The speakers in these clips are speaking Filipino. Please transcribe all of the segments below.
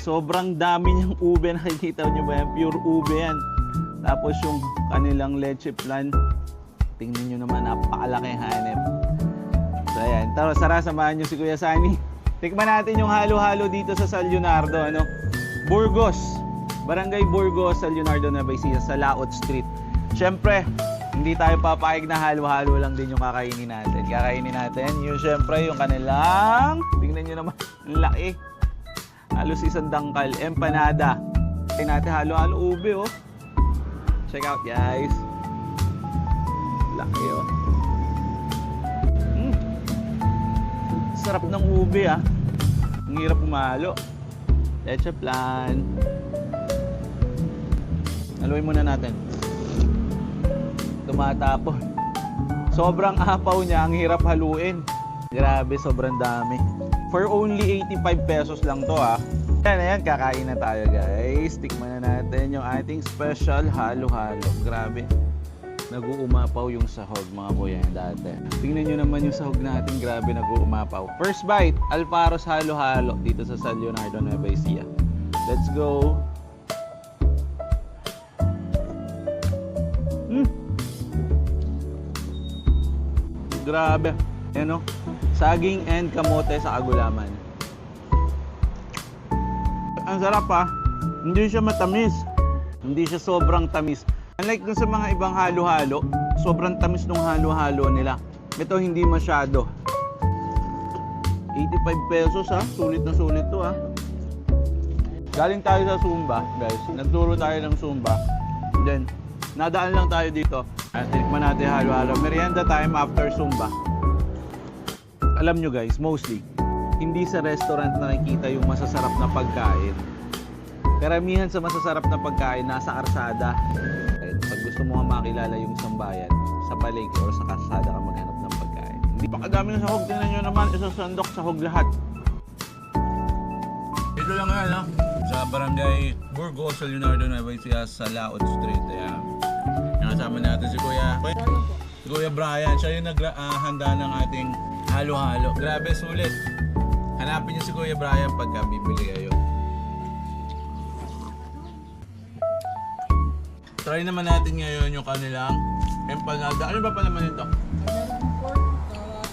Sobrang dami niyang ube. Nakikita niyo ba yan? Pure ube yan. Tapos yung kanilang leche flan. Tingnan niyo naman, napakalaki hanep. So ayan, tara samahan niyo si Kuya Sunny. Tikman natin yung halo-halo dito sa San Leonardo, ano? Burgos. Barangay Burgos, San Leonardo, Nueva Ecija, sa Laot Street. Siyempre, hindi tayo papayag na halo-halo lang din yung kakainin natin. Kakainin natin yung siyempre yung kanilang, tingnan nyo naman, laki. Halos isang dangkal, empanada. Tingnan natin halo-halo ube, oh. Check out, guys. Laki, oh. Sarap ng ube, ah. Ang hirap umalo. Leche flan. Haluin muna natin. Tumatapon. Sobrang apaw niya, ang hirap haluin. Grabe, sobrang dami. For only 85 pesos lang to, ah. Ayan, kakain na tayo, guys. Tikman na natin yung ating special halo-halo. Grabe. Nag-uumapaw yung sahog, mga kuya, dati. Tingnan nyo naman yung sahog natin. Grabe, nag-uumapaw. First bite, Alfaros halo-halo dito sa San Leonardo, Nueva Ecija. Let's go. Grabe. Ayan, oh. Saging and kamote sa kagulaman. Ang sarap, ah. Hindi siya matamis. Hindi siya sobrang tamis. Unlike dun sa mga ibang halo-halo, sobrang tamis nung halo-halo nila. Ito hindi masyado. 85 pesos, ha. Sulit na sulit to, ha. Galing tayo sa Zumba, guys. Nagturo tayo ng Zumba. Then, nadaan lang tayo dito. At tinikman natin halo-halo. Merienda time after Zumba. Alam nyo, guys, mostly, hindi sa restaurant nakikita yung masasarap na pagkain. Karamihan sa masasarap na pagkain nasa karsada. Pag gusto mo nga makilala yung sambayan, sa palengke or sa kalsada ka maghanap ng pagkain. Hindi pa kadami ng sahog. Tingnan nyo naman, isasandok sahog lahat. Ito lang yan, ha? Sa Barangay Burgos, San Leonardo, Nueva Ecija, sa Laot Street. Ayan. Nakasama natin si Kuya Brian. Siya yung naghanda ng ating halo-halo. Grabe, sulit. Hanapin niyo si Kuya Brian pagka bibili kayo. Try naman natin ngayon yung kanilang empanada. Ano ba pala naman ito?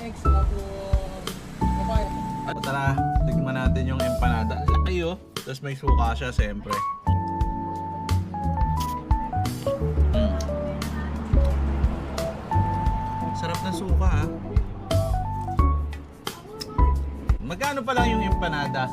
Eggs, papaya. At tara, tignan natin yung empanada. Laki, oh. Tapos may suka siya, siyempre. Sarap ng suka, ha. Magkano pa lang yung empanada?